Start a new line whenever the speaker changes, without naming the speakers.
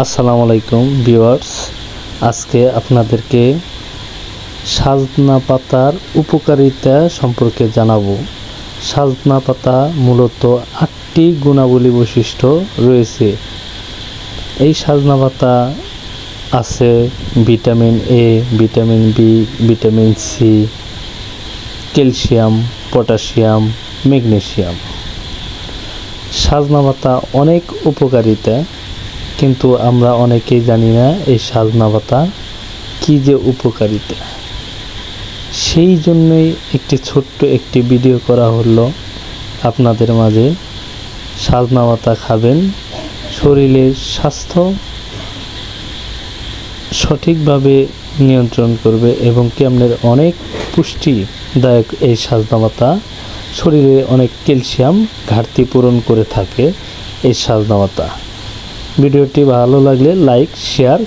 আসসালামু আলাইকুম ভিউয়ার্স, আজকে আপনাদেরকে সাজনা পাতার উপকারিতা সম্পর্কে জানাবো। সাজনা পাতা মূলত 8টি গুণাবলী বৈশিষ্ট্য রয়েছে। এই সাজনা পাতা আছে vitamin A, vitamin B, vitamin C, calcium, potassium, magnesium. সাজনা পাতা অনেক উপকারিতা, কিন্তু আমরা অনেকেই জানি না এই সাজনা পাতা কী যে উপকারিতা। সেই জন্যই ছোট্ট একটি ভিডিও করা হলো আপনাদের মাঝে। সাজনা পাতা খাবেন, শরীরের স্বাস্থ্য সঠিকভাবে নিয়ন্ত্রণ করবে এবং কি আপনার অনেক পুষ্টিদায়ক এই সাজনা পাতা শরীরে অনেক ক্যালসিয়াম ঘাটতি পূরণ করে থাকে এই সাজনা পাতা। ভিডিওটি ভালো লাগলে লাইক শেয়ার